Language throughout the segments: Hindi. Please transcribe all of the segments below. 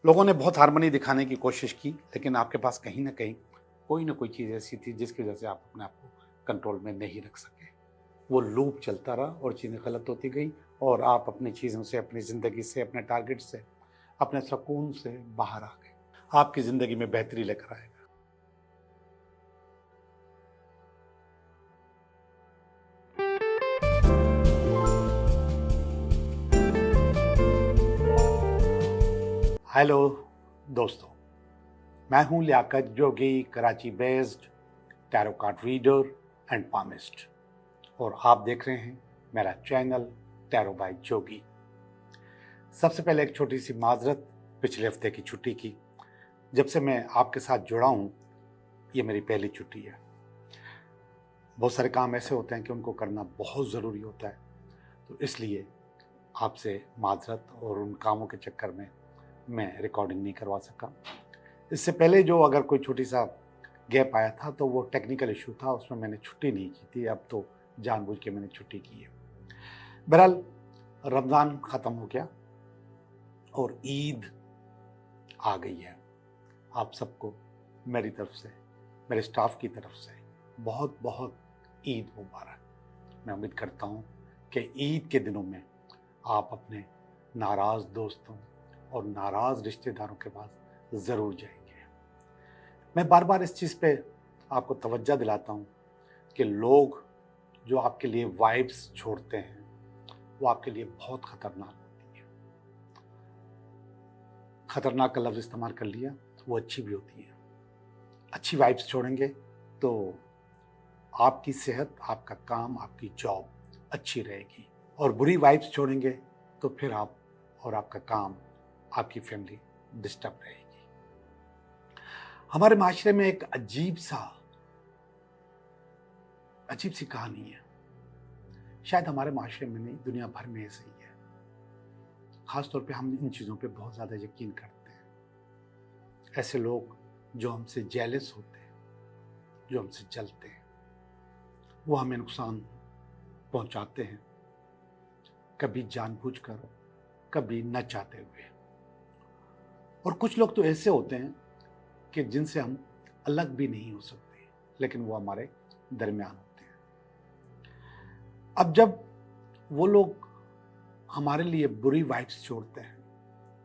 लोगों ने बहुत हार्मनी दिखाने की कोशिश की, लेकिन आपके पास कहीं न कहीं कोई न कोई चीज़ ऐसी थी जिसकी वजह से आप अपने आप को कंट्रोल में नहीं रख सके। वो लूप चलता रहा और चीज़ें गलत होती गई और आप अपनी चीज़ों से, अपनी ज़िंदगी से, अपने टारगेट से, अपने सुकून से बाहर आ गए। आपकी ज़िंदगी में बेहतरी लेकर आएगा। हेलो दोस्तों, मैं हूँ Liyaqat Jogi, Karachi based tarot card reader and palmist और आप देख रहे हैं मेरा चैनल टैरो बाय जोगी। सबसे पहले एक छोटी सी माजरत पिछले हफ्ते की छुट्टी की। जब से मैं आपके साथ जुड़ा हूँ, ये मेरी पहली छुट्टी है। बहुत सारे काम ऐसे होते हैं कि उनको करना बहुत ज़रूरी होता है, तो इसलिए आपसे माजरत और उन कामों के चक्कर में मैं रिकॉर्डिंग नहीं करवा सका। इससे पहले जो अगर कोई छोटी सा गैप आया था तो वो टेक्निकल इशू था, उसमें मैंने छुट्टी नहीं की थी। अब तो जानबूझ के मैंने छुट्टी की है। बहरहाल रमज़ान ख़त्म हो गया और ईद आ गई है। आप सबको मेरी तरफ से, मेरे स्टाफ की तरफ से बहुत बहुत ईद मुबारक। मैं उम्मीद करता हूँ कि ईद के दिनों में आप अपने नाराज़ दोस्तों और नाराज़ रिश्तेदारों के पास ज़रूर जाएंगे। मैं बार बार इस चीज़ पे आपको तवज्जो दिलाता हूँ कि लोग जो आपके लिए वाइब्स छोड़ते हैं वो आपके लिए बहुत ख़तरनाक होती है। ख़तरनाक का लफ्ज़ इस्तेमाल कर लिया, वो अच्छी भी होती है। अच्छी वाइब्स छोड़ेंगे तो आपकी सेहत, आपका काम, आपकी जॉब अच्छी रहेगी और बुरी वाइब्स छोड़ेंगे तो फिर आप और आपका काम, आपकी फैमिली डिस्टर्ब रहेगी। हमारे माशरे में एक अजीब सी कहानी है। शायद हमारे माशरे में नहीं, दुनिया भर में ऐसे ही है। ख़ास तौर पे हम इन चीज़ों पे बहुत ज़्यादा यकीन करते हैं। ऐसे लोग जो हमसे जेलस होते हैं, जो हमसे जलते हैं, वो हमें नुकसान पहुंचाते हैं, कभी जानबूझकर, कभी न चाहते हुए। और कुछ लोग तो ऐसे होते हैं कि जिनसे हम अलग भी नहीं हो सकते, लेकिन वो हमारे दरमियान होते हैं। अब जब वो लोग हमारे लिए बुरी वाइब्स छोड़ते हैं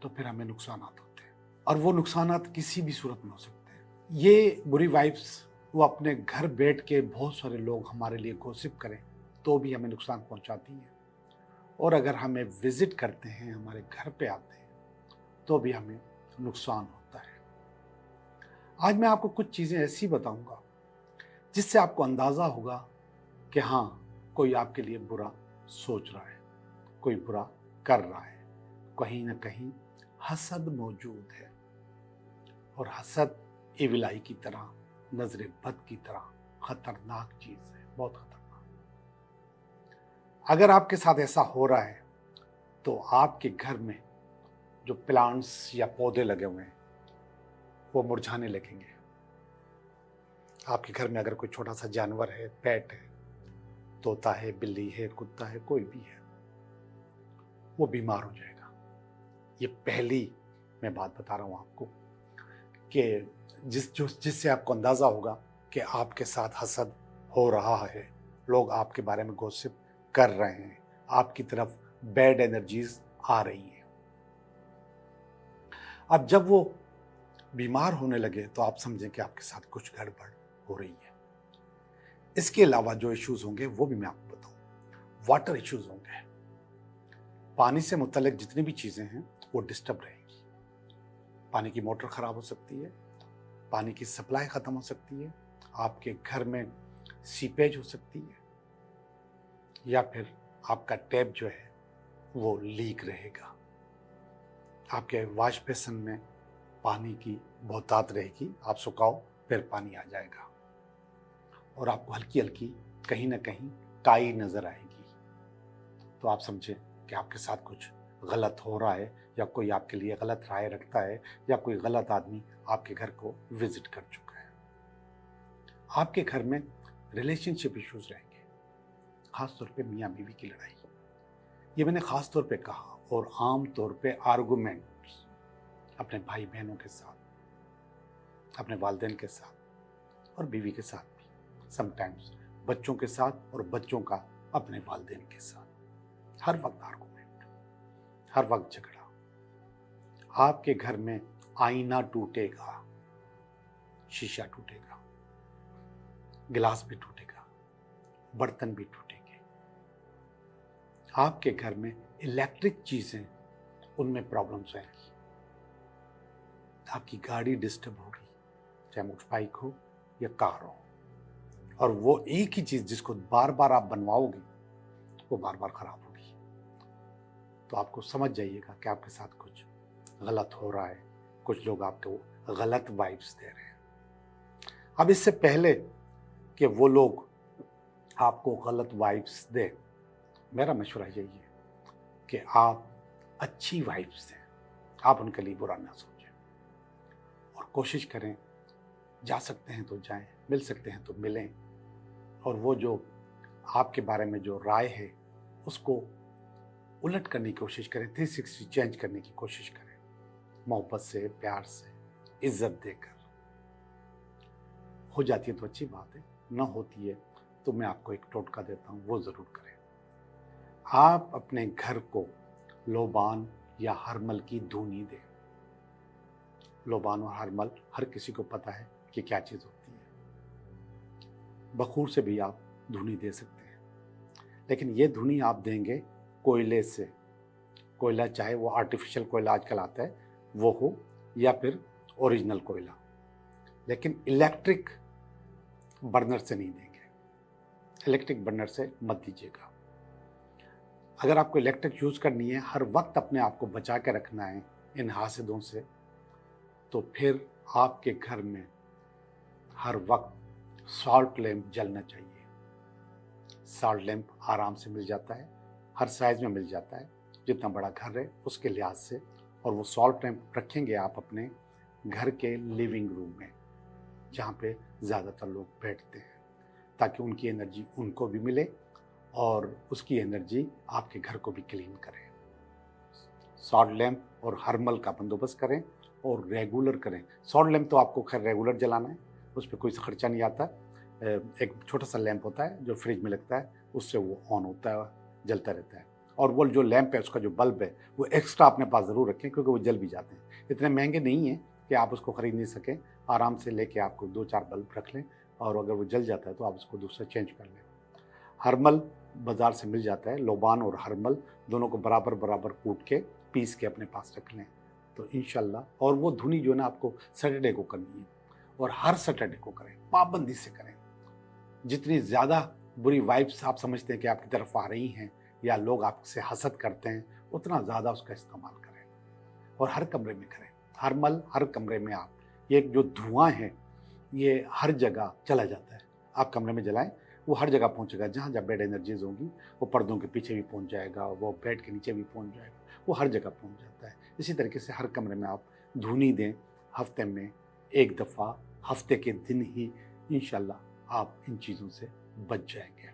तो फिर हमें नुकसानात होते हैं और वो नुकसानात किसी भी सूरत में हो सकते हैं। ये बुरी वाइब्स वो अपने घर बैठ के बहुत सारे लोग हमारे लिए गॉसिप करें तो भी हमें नुकसान पहुंचाती हैं, और अगर हमें विजिट करते हैं, हमारे घर पे आते हैं तो भी हमें नुकसान होता है। आज मैं आपको कुछ चीज़ें ऐसी बताऊंगा जिससे आपको अंदाज़ा होगा कि हाँ, कोई आपके लिए बुरा सोच रहा है, कोई बुरा कर रहा है, कहीं ना कहीं हसद मौजूद है। और हसद इविलाई की तरह, नजर बद की तरह खतरनाक चीज़ है, बहुत खतरनाक। अगर आपके साथ ऐसा हो रहा है तो आपके घर में जो प्लांट्स या पौधे लगे हुए हैं वो मुरझाने लगेंगे। आपके घर में अगर कोई छोटा सा जानवर है, पेट है, तोता है, बिल्ली है, कुत्ता है, कोई भी है, वो बीमार हो जाएगा। ये पहली मैं बात बता रहा हूँ आपको कि जिससे आपको अंदाज़ा होगा कि आपके साथ हसद हो रहा है, लोग आपके बारे में गॉसिप कर रहे हैं, आपकी तरफ बैड एनर्जीज आ रही हैं। अब जब वो बीमार होने लगे तो आप समझें कि आपके साथ कुछ गड़बड़ हो रही है। इसके अलावा जो इश्यूज होंगे वो भी मैं आपको बताऊं। वाटर इश्यूज होंगे, पानी से मुतल्लिक जितनी भी चीज़ें हैं वो डिस्टर्ब रहेंगी। पानी की मोटर ख़राब हो सकती है, पानी की सप्लाई ख़त्म हो सकती है, आपके घर में सीपेज हो सकती है, या फिर आपका टैप जो है वो लीक रहेगा। आपके वॉश बेसिन में पानी की बहुतायत रहेगी, आप सुखाओ फिर पानी आ जाएगा और आपको हल्की हल्की कहीं ना कहीं काई नज़र आएगी। तो आप समझें कि आपके साथ कुछ गलत हो रहा है, या कोई आपके लिए गलत राय रखता है, या कोई गलत आदमी आपके घर को विजिट कर चुका है। आपके घर में रिलेशनशिप इश्यूज रहेंगे, खास तौर पे मियाँ बीवी की लड़ाई। ये मैंने खास तौर पे कहा, और आम तौर पे आर्गुमेंट्स, अपने भाई बहनों के साथ, अपने वालिदैन के साथ और बीवी के साथ भी, समटाइम्स बच्चों के साथ और बच्चों का अपने वालिदैन के साथ। हर वक्त आर्गुमेंट, हर वक्त झगड़ा। आपके घर में आईना टूटेगा, शीशा टूटेगा, गिलास भी टूटेगा, बर्तन भी टूटेंगे। आपके घर में इलेक्ट्रिक चीजें, उनमें प्रॉब्लम्स आएंगी। आपकी गाड़ी डिस्टर्ब होगी, चाहे मोटर बाइक हो या कार हो, और वो एक ही चीज जिसको बार बार आप बनवाओगे वो बार बार खराब होगी। तो आपको समझ जाइएगा कि आपके साथ कुछ गलत हो रहा है, कुछ लोग आपको गलत वाइब्स दे रहे हैं। अब इससे पहले कि वो लोग आपको गलत वाइब्स दे, मेरा मशवरा यही है कि आप अच्छी वाइब्स दें, आप उनके लिए बुरा ना सोचें और कोशिश करें, जा सकते हैं तो जाएं, मिल सकते हैं तो मिलें, और वो जो आपके बारे में जो राय है उसको उलट करने की कोशिश करें, 360 चेंज करने की कोशिश करें, मोहब्बत से, प्यार से, इज्जत देकर। हो जाती है तो अच्छी बात है, न होती है तो मैं आपको एक टोटका देता हूँ, वो ज़रूर करें। आप अपने घर को लोबान या हरमल की धूनी दें। लोबान और हरमल हर किसी को पता है कि क्या चीज़ होती है। बखूर से भी आप धुनी दे सकते हैं, लेकिन ये धुनी आप देंगे कोयले से। कोयला चाहे वो आर्टिफिशियल कोयला आजकल आता है वो हो, या फिर ओरिजिनल कोयला, लेकिन इलेक्ट्रिक बर्नर से नहीं देंगे। इलेक्ट्रिक बर्नर से मत दीजिएगा। अगर आपको इलेक्ट्रिक यूज़ करनी है, हर वक्त अपने आप को बचा के रखना है इन हासिदों से, तो फिर आपके घर में हर वक्त सॉल्ट लैंप जलना चाहिए। सॉल्ट लैंप आराम से मिल जाता है, हर साइज में मिल जाता है, जितना बड़ा घर है उसके लिहाज से। और वो सॉल्ट लैंप रखेंगे आप अपने घर के लिविंग रूम में, जहाँ पे ज़्यादातर लोग बैठते हैं, ताकि उनकी एनर्जी उनको भी मिले और उसकी एनर्जी आपके घर को भी क्लीन करें। सॉल्ट लैंप और हर्मल का बंदोबस्त करें और रेगुलर करें। सॉल्ट लैंप तो आपको खैर रेगुलर जलाना है, उस पर कोई खर्चा नहीं आता। एक छोटा सा लैंप होता है जो फ्रिज में लगता है, उससे वो ऑन होता है, जलता रहता है। और वो जो लैंप है, उसका जो बल्ब है, वो एक्स्ट्रा अपने पास ज़रूर रखें, क्योंकि वो जल भी जाते हैं। इतने महंगे नहीं हैं कि आप उसको ख़रीद नहीं सकें। आराम से लेके आपको 2-4 बल्ब रख लें, और अगर वो जल जाता है तो आप उसको दूसरा चेंज कर लें। हर्मल बाज़ार से मिल जाता है, लोबान और हर्मल दोनों को बराबर बराबर कूट के पीस के अपने पास रख लें, तो इंशाल्लाह। और वो धुनी जो है ना, आपको सैटरडे को करनी है, और हर सैटरडे को करें, पाबंदी से करें। जितनी ज़्यादा बुरी वाइब्स आप समझते हैं कि आपकी तरफ आ रही हैं या लोग आपसे हसद करते हैं, उतना ज़्यादा उसका इस्तेमाल करें, और हर कमरे में करें। हर्मल हर कमरे में आप, ये जो धुआं है ये हर जगह चला जाता है। आप कमरे में जलाएं, वो हर जगह पहुंचेगा। जहाँ जहाँ बैड एनर्जीज होंगी वो पर्दों के पीछे भी पहुंच जाएगा, वो बेड के नीचे भी पहुंच जाएगा, वो हर जगह पहुंच जाता है। इसी तरीके से हर कमरे में आप धुनी दें, हफ्ते में एक दफ़ा, हफ्ते के दिन ही, इंशाल्लाह आप इन चीज़ों से बच जाएंगे।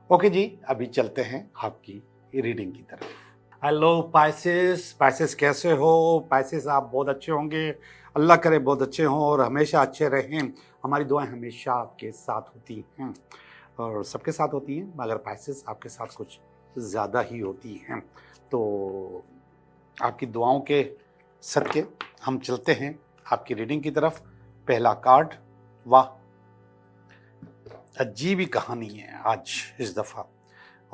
ओके जी, अभी चलते हैं आपकी रीडिंग की तरफ। हेलो पाइसेस, पाइसेस कैसे हो? पाइसेस आप बहुत अच्छे होंगे, अल्लाह करे बहुत अच्छे हों और हमेशा अच्छे रहें। हमारी दुआएं हमेशा आपके साथ होती हैं और सबके साथ होती हैं, मगर पाइसेस आपके साथ कुछ ज़्यादा ही होती हैं। तो आपकी दुआओं के सदके हम चलते हैं आपकी रीडिंग की तरफ। पहला कार्ड, वाह अजीब ही कहानी है आज इस दफ़ा,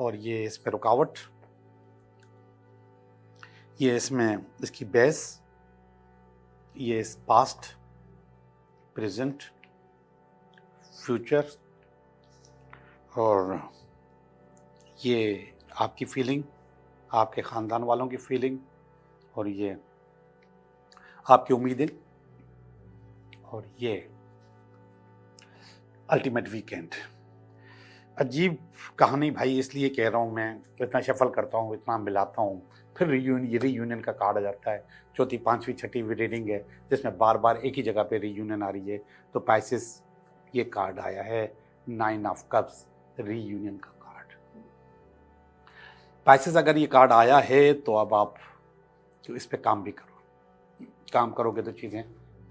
और ये इसमें रुकावट, ये इसमें इसकी बेस, ये इस पास्ट, प्रेजेंट, फ्यूचर, और ये आपकी फीलिंग, आपके ख़ानदान वालों की फीलिंग, और ये आपकी उम्मीदें, और ये अल्टीमेट वीकेंड। अजीब कहानी भाई, इसलिए कह रहा हूँ मैं, इतना शफल करता हूँ, इतना मिलाता हूँ, फिर रीयूनियन का कार्ड आ जाता है। चौथी, पांचवी, छठी रीडिंग है जिसमें बार बार एक ही जगह पे रीयूनियन आ रही है। तो पाइसेस ये कार्ड आया है 9 ऑफ कप्स, रीयूनियन का कार्ड। पाइसेस अगर ये कार्ड आया है तो अब आप इस पे काम भी करो, काम करोगे तो चीज़ें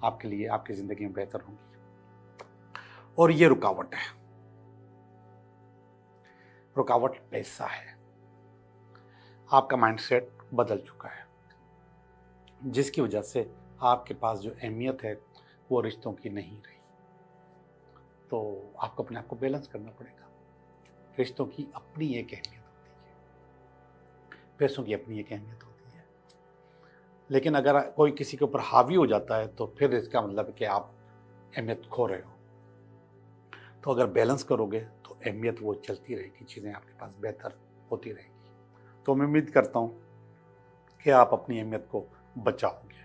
आपके लिए, आपकी ज़िंदगी में बेहतर होंगी। और ये रुकावट है, रुकावट पैसा है। आपका माइंडसेट बदल चुका है, जिसकी वजह से आपके पास जो अहमियत है वो रिश्तों की नहीं रही। तो आपको अपने आप को बैलेंस करना पड़ेगा। रिश्तों की अपनी एक अहमियत होती है, पैसों की अपनी एक अहमियत होती है। लेकिन अगर कोई किसी के ऊपर हावी हो जाता है तो फिर इसका मतलब है कि आप अहमियत खो रहे हो। तो अगर बैलेंस करोगे तो अहमियत वो चलती रहेगी, चीज़ें आपके पास बेहतर होती रहेगी। तो मैं उम्मीद करता हूँ कि आप अपनी अहमियत को बचाओगे,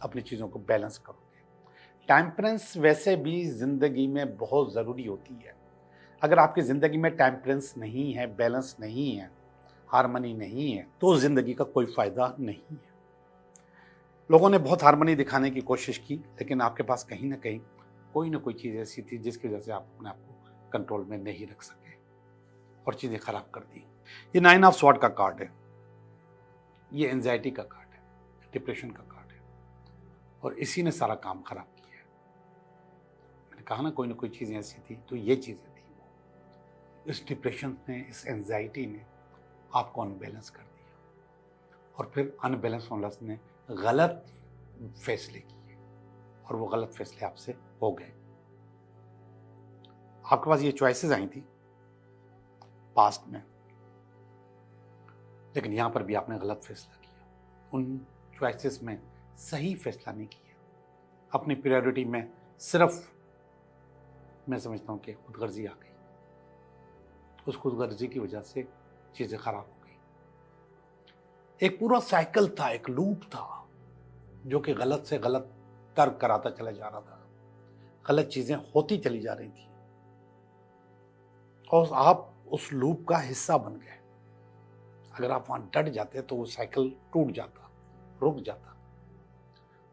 अपनी चीज़ों को बैलेंस करोगे। टेम्परेंस वैसे भी ज़िंदगी में बहुत ज़रूरी होती है। अगर आपकी ज़िंदगी में टेम्परेंस नहीं है, बैलेंस नहीं है, हार्मनी नहीं है, तो ज़िंदगी का कोई फ़ायदा नहीं है। लोगों ने बहुत हार्मनी दिखाने की कोशिश की, लेकिन आपके पास कहीं ना कहीं कोई ना कोई चीज़ ऐसी थी जिसकी वजह से आप अपने आप को कंट्रोल में नहीं रख सके और चीज़ें ख़राब कर दी। ये 9 ऑफ स्वॉर्ड का कार्ड है, ये एंजाइटी का कार्ड है, डिप्रेशन का कार्ड है, और इसी ने सारा काम खराब किया है। मैंने कहा ना, कोई ना कोई चीज़ें ऐसी थी, तो ये चीज़ें थी। इस डिप्रेशन ने, इस एंजाइटी ने आपको अनबैलेंस कर दिया, और फिर अनबैलेंस होने ने गलत फैसले किए, और वो गलत फैसले आपसे हो गए। आपके पास ये चॉइसेस आई थी पास्ट में, लेकिन यहां पर भी आपने गलत फैसला किया। उन चॉइसेस में सही फैसला नहीं किया। अपनी प्रायोरिटी में सिर्फ, मैं समझता हूं कि खुदगर्जी आ गई। उस खुदगर्जी की वजह से चीजें खराब हो गई। एक पूरा साइकिल था, एक लूप था, जो कि गलत से गलत तर्क कराता चला जा रहा था, गलत चीजें होती चली जा रही थी, और आप उस लूप का हिस्सा बन गए। अगर आप वहां डट जाते तो वो साइकिल टूट जाता, रुक जाता।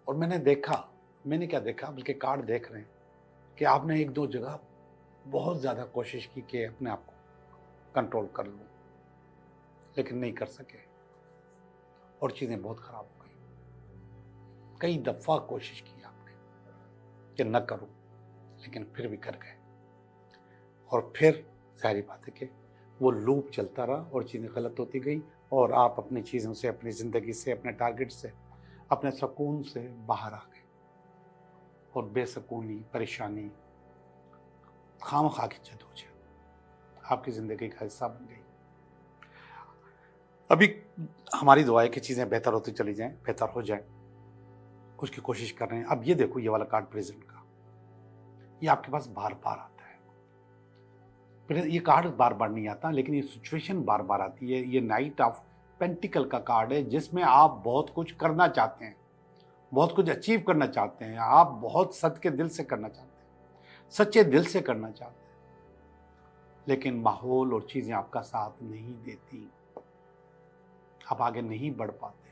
और मैंने देखा, मैंने क्या देखा, बल्कि कार्ड देख रहे हैं कि आपने एक दो जगह बहुत ज्यादा कोशिश की कि अपने आप को कंट्रोल कर लूं, लेकिन नहीं कर सके, और चीजें बहुत खराब हो गई। कई दफा कोशिश की आपने कि न करूं, लेकिन फिर भी कर गए, और फिर सारी बात है कि वो लूप चलता रहा और चीज़ें गलत होती गई, और आप अपनी चीज़ों से, अपनी ज़िंदगी से, अपने टारगेट से, अपने सुकून से बाहर आ गए, और बेसुकूनी, परेशानी, खामखा की जद्दोजहद आपकी ज़िंदगी का हिस्सा बन गई। अभी हमारी दुआ है कि चीज़ें बेहतर होती चली जाएं, बेहतर हो जाए, उसकी कोशिश कर रहे हैं। अब ये देखो, ये वाला कार्ड प्रेजेंट का, ये आपके पास बार बार आता है। फिर ये कार्ड बार बार नहीं आता, लेकिन ये सिचुएशन बार बार आती है। ये नाइट ऑफ पेंटिकल का कार्ड है, जिसमें आप बहुत कुछ करना चाहते हैं, बहुत कुछ अचीव करना चाहते हैं, आप बहुत सच के दिल से करना चाहते हैं, सच्चे दिल से करना चाहते हैं, लेकिन माहौल और चीजें आपका साथ नहीं देती, आप आगे नहीं बढ़ पाते,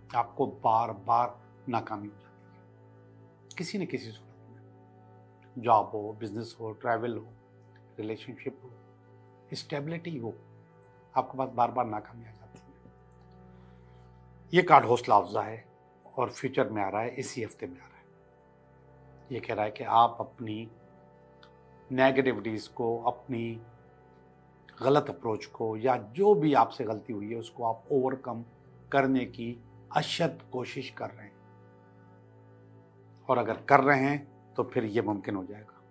आपको बार बार नाकामी हो जाती है किसी न किसी सूरत में। जॉब हो, बिजनेस हो, ट्रैवल हो, रिलेशनशिप हो, स्टेबिलिटी हो, आपके पास बार बार नाकामी आ जाती है। ये कार्ड हौसला अफजा है, और फ्यूचर में आ रहा है, इसी हफ्ते में आ रहा है। ये कह रहा है कि आप अपनी नेगेटिविटीज को, अपनी गलत अप्रोच को, या जो भी आपसे गलती हुई है उसको आप ओवरकम करने की अशद कोशिश कर रहे हैं, और अगर कर रहे हैं तो फिर ये मुमकिन हो जाएगा।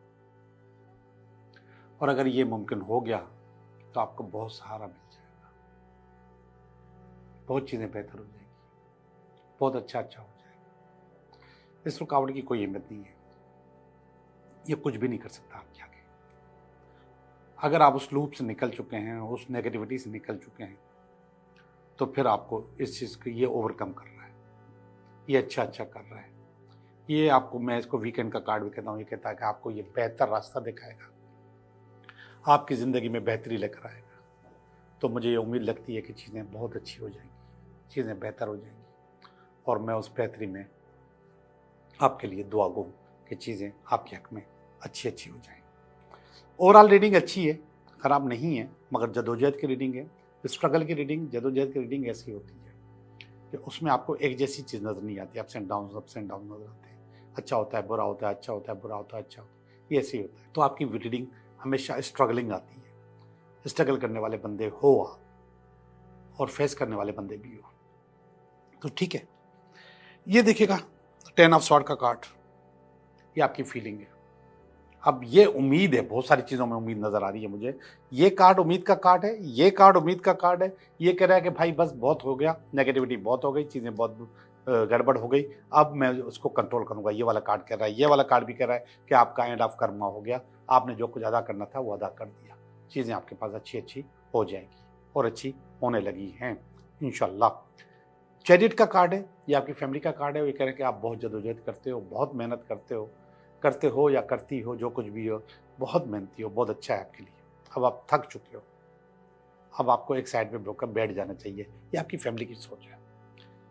और अगर ये मुमकिन हो गया तो आपको बहुत सहारा मिल जाएगा, बहुत चीज़ें बेहतर हो जाएगी, बहुत अच्छा हो जाएगा। इस रुकावट की कोई अहमियत नहीं है, ये कुछ भी नहीं कर सकता आपके आगे। अगर आप उस लूप से निकल चुके हैं, उस नेगेटिविटी से निकल चुके हैं, तो फिर आपको इस चीज़ को ये ओवरकम कर रहा है, ये अच्छा कर रहा है। ये आपको, मैं इसको वीकेंड का कार्ड भी कहता हूँ, ये कहता है कि आपको ये बेहतर रास्ता दिखाएगा, आपकी ज़िंदगी में बेहतरी लेकर आएगा। तो मुझे ये उम्मीद लगती है कि चीज़ें बहुत अच्छी हो जाएंगी, चीज़ें बेहतर हो जाएंगी, और मैं उस बेहतरी में आपके लिए दुआ गो कि चीज़ें आपके हक में अच्छी हो जाएं। ओवरऑल रीडिंग अच्छी है, ख़राब नहीं है, मगर जदोजहद की रीडिंग है, स्ट्रगल की रीडिंग, जदोजहद की रीडिंग ऐसी होती है कि उसमें आपको एक जैसी चीज़ नज़र नहीं आती, अप्स एंड डाउन नज़र आते हैं। अच्छा होता है, बुरा होता है, अच्छा होता है, बुरा होता है, अच्छा होता है, ये ऐसे ही होता है। तो आपकी रीडिंग हमेशा स्ट्रगलिंग आती है। स्ट्रगल करने वाले बंदे हो आप और फेस करने वाले बंदे भी हो, तो ठीक है। ये देखिएगा 10 ऑफ सॉर्ड का कार्ड, ये आपकी फीलिंग है। अब ये उम्मीद है, बहुत सारी चीज़ों में उम्मीद नज़र आ रही है मुझे। ये कार्ड उम्मीद का कार्ड है, ये कार्ड उम्मीद का कार्ड है। ये कह रहा है कि भाई बस बहुत हो गया, नेगेटिविटी बहुत हो गई, चीज़ें बहुत गड़बड़ हो गई, अब मैं उसको कंट्रोल करूँगा। ये वाला कार्ड कह रहा है, ये वाला कार्ड भी कह रहा है कि आपका एंड ऑफ कर्मा हो गया, आपने जो कुछ अदा करना था वो अदा कर दिया, चीज़ें आपके पास अच्छी अच्छी हो जाएंगी और अच्छी होने लगी हैं इंशाल्लाह। चैरिट का कार्ड है, ये आपकी फैमिली का कार्ड है। ये कह रहे हैं कि आप बहुत जदोजहद करते हो, बहुत मेहनत करते हो या करती हो, जो कुछ भी हो, बहुत मेहनती हो, बहुत अच्छा है आपके लिए। अब आप थक चुके हो, अब आपको एक साइड पे ब्रोकर बैठ जाना चाहिए। ये आपकी फैमिली की सोच है,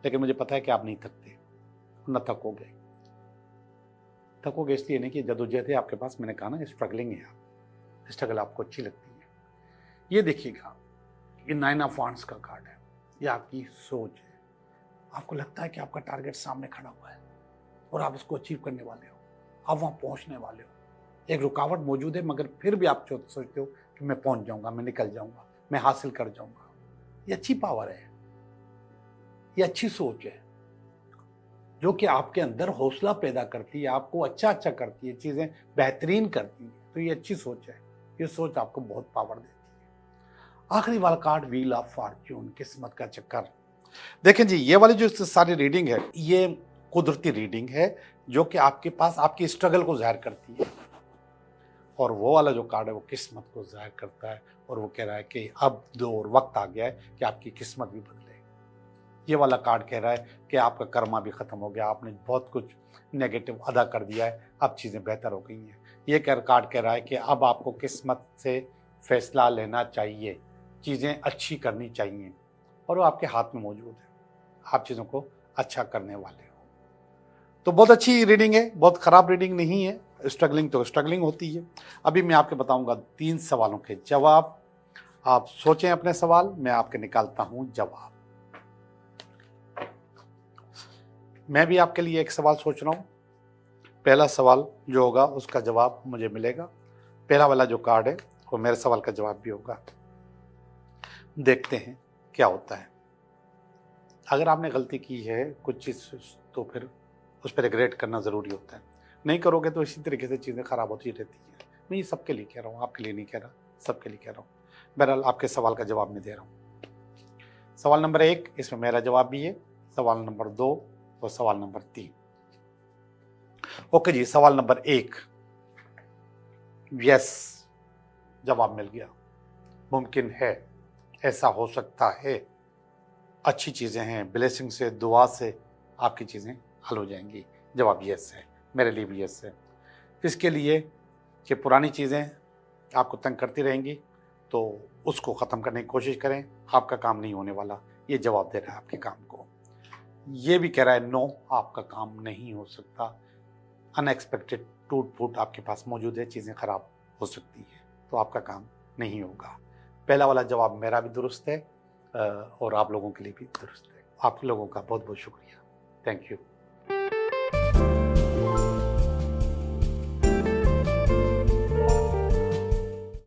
लेकिन मुझे पता है कि आप नहीं थकते, न थकोगे इसलिए नहीं कि जदोजहद है आपके पास। मैंने कहा ना, स्ट्रगलिंग है, आप स्ट्रगल आपको अच्छी लगती है। ये देखिएगा, ये 9 ऑफ वांड्स का कार्ड है, ये आपकी सोच है। आपको लगता है कि आपका टारगेट सामने खड़ा हुआ है और आप उसको अचीव करने वाले हो, आप वहाँ पहुँचने वाले हो। एक रुकावट मौजूद है, मगर फिर भी आप सोचते हो कि मैं पहुँच जाऊँगा, मैं निकल जाऊँगा, मैं हासिल कर जाऊँगा। ये अच्छी पावर है, ये अच्छी सोच है, जो कि आपके अंदर हौसला पैदा करती है, आपको अच्छा करती है, चीज़ें बेहतरीन करती है। तो ये अच्छी सोच है, ये सोच आपको बहुत पावर देती है। आखिरी वाला कार्ड, व्हील ऑफ फॉर्च्यून, किस्मत का चक्कर। देखें जी, ये वाली जो सारी रीडिंग है, ये कुदरती रीडिंग है, जो कि आपके पास आपकी स्ट्रगल को ज़ाहिर करती है। और वो वाला जो कार्ड है, वो किस्मत को ज़ाहिर करता है, और वो कह रहा है कि अब दौर वक्त आ गया है कि आपकी किस्मत भी बदले। ये वाला कार्ड कह रहा है कि आपका कर्मा भी ख़त्म हो गया, आपने बहुत कुछ नेगेटिव अदा कर दिया है, अब चीज़ें बेहतर हो गई हैं। ये कार्ड कह रहा है कि अब आपको किस्मत से फैसला लेना चाहिए, चीज़ें अच्छी करनी चाहिए, और वो आपके हाथ में मौजूद है। आप चीज़ों को अच्छा करने वाले हो। तो बहुत अच्छी रीडिंग है, बहुत ख़राब रीडिंग नहीं है। स्ट्रगलिंग तो स्ट्रगलिंग होती है। अभी मैं आपके बताऊंगा 3 सवालों के जवाब। आप सोचें अपने सवाल, मैं आपके निकालता हूं जवाब। मैं भी आपके लिए एक सवाल सोच रहा हूं। पहला सवाल जो होगा उसका जवाब मुझे मिलेगा। पहला वाला जो कार्ड है वो मेरे सवाल का जवाब भी होगा। देखते हैं क्या होता है। अगर आपने गलती की है कुछ चीज़, तो फिर उस पर रिग्रेट करना ज़रूरी होता है। नहीं करोगे तो इसी तरीके से चीज़ें ख़राब होती रहती हैं। मैं ये सबके लिए कह रहा हूँ, आपके लिए नहीं कह रहा, सबके लिए कह रहा हूँ। बहरहाल आपके सवाल का जवाब मैं दे रहा हूँ। सवाल नंबर 1, इसमें मेरा जवाब भी है। सवाल नंबर 2 और सवाल नंबर 3। ओके जी, सवाल नंबर 1, यस, जवाब मिल गया। मुमकिन है, ऐसा हो सकता है, अच्छी चीज़ें हैं, ब्लेसिंग से, दुआ से आपकी चीज़ें हल हो जाएंगी। जवाब यस है, मेरे लिए भी यस है। इसके लिए कि पुरानी चीज़ें आपको तंग करती रहेंगी, तो उसको ख़त्म करने की कोशिश करें, आपका काम नहीं होने वाला। ये जवाब दे रहा है आपके काम को। ये भी कह रहा है नो, आपका काम नहीं हो सकता। अनएक्सपेक्टेड टूट फूट आपके पास मौजूद है, चीज़ें ख़राब हो सकती है, तो आपका काम नहीं होगा। पहला वाला जवाब मेरा भी दुरुस्त है और आप लोगों के लिए भी दुरुस्त है। आप लोगों का बहुत बहुत शुक्रिया। Thank you.